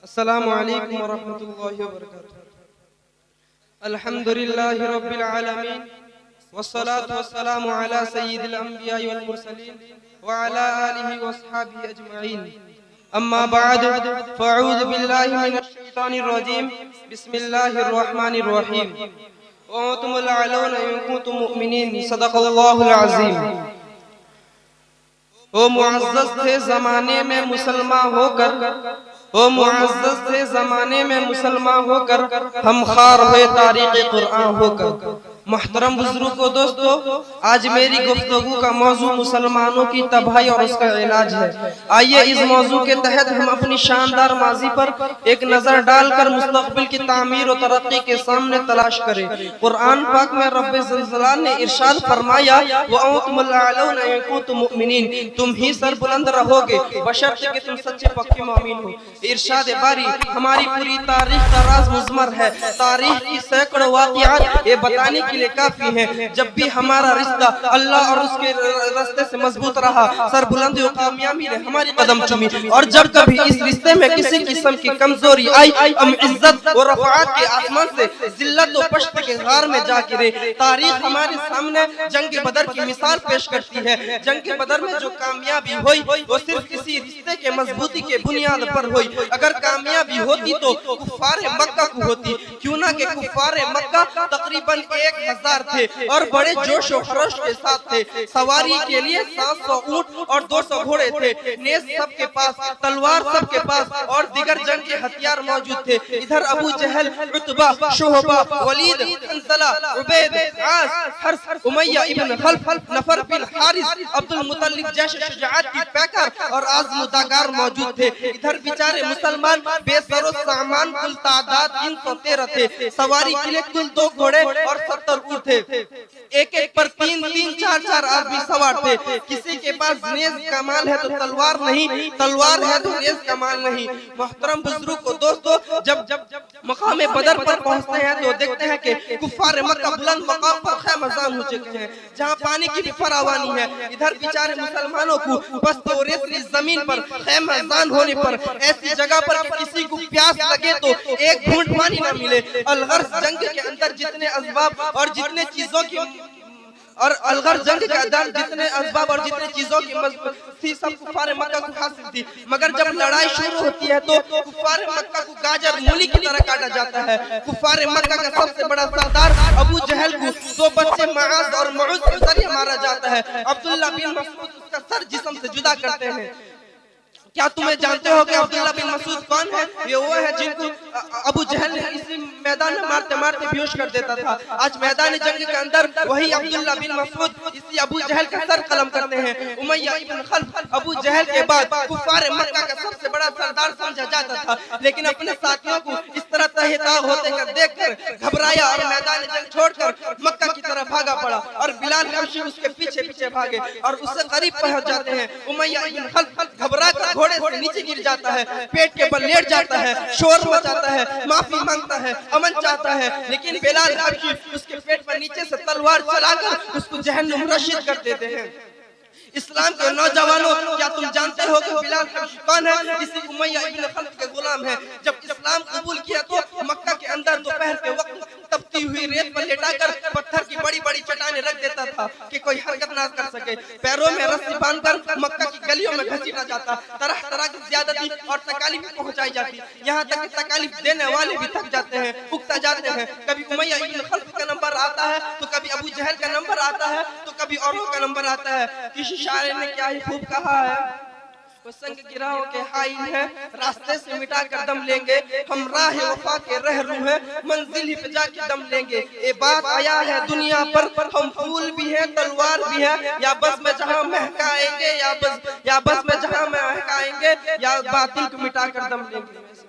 السلام علیکم ورحمۃ اللہ وبرکاتہ۔ الحمد للہ رب العالمین والصلاة والسلام علی سید الانبیاء والمرسلین وعلی آلہ واصحابہ اجمعین، اما بعد فاعوذ باللہ من الشیطان الرجیم، بسم اللہ الرحمن الرحیم، وانتم الاعلون ان کنتم مؤمنین، صدق اللہ العظیم۔ وہ معزز تھے زمانے میں مسلمان ہو کر، وہ معزز تھے زمانے میں مسلمان ہو کر، ہم خوار ہوئے تاریخ قرآن ہو کر۔ محترم بزرگ و دوستو، آج میری گفتگو کا موضوع مسلمانوں کی تباہی اور اس کا علاج ہے۔ آئیے اس موضوع کے تحت ہم اپنی شاندار ماضی پر ایک نظر ڈال کر مستقبل کی تعمیر و ترقی کے سامنے تلاش کریں۔ قرآن پاک میں رب ذوالجلال نے ارشاد فرمایا، وَأَنْتُمُ الْأَعْلَوْنَ إِن كُنتُم مُؤْمِنِينَ، تم ہی سر بلند رہو گے بشرط کہ تم سچے پکے مومن ہو۔ ارشاد باری ہماری پوری تاریخ کا راز مضمر ہے، تاریخ کی سینکڑوں واقعات یہ بتانے کے لیے کافی ہیں۔ جب بھی ہمارا رشتہ اللہ اور اس کے راستے سے مضبوط رہا، سر بلندی و کامیابی نے ہماری قدم چومی، اور جب کبھی اس رشتے میں کسی قسم کی کمزوری آئی، ہم عزت و رفعات کے آسمان سے ذلت و پشت کے غار میں جا گرے۔ تاریخ ہمارے سامنے جنگ بدر کی مثال پیش کرتی ہے۔ جنگ بدر میں جو کامیابی ہوئی وہ صرف کسی رشتے کے مضبوطی کے بنیاد پر ہوئی۔ اگر کامیابی ہوتی تو کفار مکہ کو ہوتی، کیوں نہ کہ کفار مکہ تقریباً 1000 تھے اور بڑے جوش و خروش کے ساتھ تھے۔ سواری کے لیے 700 اونٹ اور 200 گھوڑے تھے، نیز سب کے پاس، تلوار سب کے پاس، اور دیگر جنگ کے ہتھیار موجود تھے۔ ادھر ابو جہل، عتبہ، شعبہ، ولید، حنظلہ، عبید، عاص، حرث، امیہ ابن خلف، نفر بن حارث، عبد المطلب جیش شجاعت کی پیکر اور آزمودگار موجود تھے۔ ادھر بیچارے مسلمان بے سر و سامان کل تعداد 313 تھے۔ سواری کے لیے کل 2 گھوڑے اور 70 اونٹ تھے، ایک ایک پر 3 4 آدمی سوار تھے۔ کسی کے پاس نیز کمال ہے تو تلوار نہیں، تلوار ہے تو نیز کمال نہیں۔ محترم بزرگ و دوستو، جب مقام بدر پر پہنچتے ہیں تو دیکھتے ہیں کہ کفار مکہ بلند مقام پر خیمہ زن ہو چکے ہیں، جہاں پانی کی بھی فراوانی ہے۔ ادھر بیچارے مسلمانوں کو پست و ریتلی زمین پر خیمہ زن ہونے پر، ایسی جگہ پر کہ کسی کو پیاس لگے تو ایک گھونٹ پانی نہ ملے۔ الغرض جنگ کے اندر جتنے اسباب اور جتنے چیزوں کی مضبوط تھی، سب کفار مکہ کو حاصل تھی، مگر جب لڑائی شروع ہوتی ہے تو کفار مکہ کو گاجر مولی کی طرح کاٹا جاتا ہے۔ کفار مکہ کا سب سے بڑا سردار ابو جہل کو 2 بچے معاذ اور معوذ کے ذریعے مارا جاتا ہے۔ عبداللہ بن مسعود اس کا سر جسم سے جدا کرتے ہیں۔ کیا تمہیں جانتے ہو کہ عبداللہ بن مسعود کون ہے؟ یہ وہ ہے جن کو ابو جہل نے اسی میدان میں مارتے مارتے بیہوش کر دیتا تھا۔ آج میدان جنگ کے اندر وہی عبداللہ بن مسعود اسی ابو جہل کا سر قلم کرتے ہیں۔ امیہ ابن خلف ابو جہل کے بعد کفار مکہ کا سب سے بڑا سردار سمجھا جاتا تھا، لیکن اپنے ساتھیوں کو اس طرح تہہ تاہ ہوتے کر دیکھ کر گھبرایا اور میدان جنگ چھوڑ کر مکہ کی طرف بھاگا پڑا، اور بلال حبشی اس کے پیچھے پیچھے بھاگے اور اس سے قریب پہنچ جاتے ہیں۔ امیہ ابن خلف گھبرا کر گھوڑے سے نیچے گر جاتا ہے، پیٹ کے بل لیٹ جاتا ہے، شور مچاتا ہے، معافی مانگتا ہے، امن چاہتا ہے، لیکن بلال حبشی اس کے پیٹ پر نیچے سے تلوار چلا کر اس کو جہنم رشید کر دیتے ہیں۔ اسلام کے نوجوانوں، کیا تم جانتے ہو کہ بلال حبشی کون ہے؟ اسی امیہ ابن خلف کے غلام ہیں۔ جب اسلام قبول کیا تو مکہ کے اندر دوپہر کے وقت تپتی ہوئی ریت پر لٹا کر پتھر کی بڑی بڑی چٹانیں رکھ دیتا تھا کہ کوئی حرکت نہ کر سکے۔ پیروں میں رسی باندھ کر مکہ کی گلیوں میں گھسیٹا جاتا، طرح طرح کی زیادتی اور تکالیف پہنچائی جاتی، یہاں تک کہ تکالیف دینے والے بھی تھک جاتے ہیں، اکتا جاتے ہیں۔ کبھی امیہ ابن خلف کا نمبر آتا ہے تو کبھی ابو جہل کا نمبر آتا ہے تو کبھی اوروں کا نمبر آتا ہے۔ کسی شاعر نے کیا ہی خوب کہا ہے، وہ سنگ گراہوں کے حائل ہیں، راستے سے مٹا کر دم لیں گے، ہم راہ وفا کے رہرو ہیں، منزل ہی پہ جا کے دم لیں گے۔ یہ بات آیا ہے دنیا پر، ہم پھول بھی ہیں تلوار بھی ہیں، یا بس میں جہاں مہکائیں گے یا بس میں جہاں مہکائیں گے، یا باطل کو مٹا کر دم لیں گے۔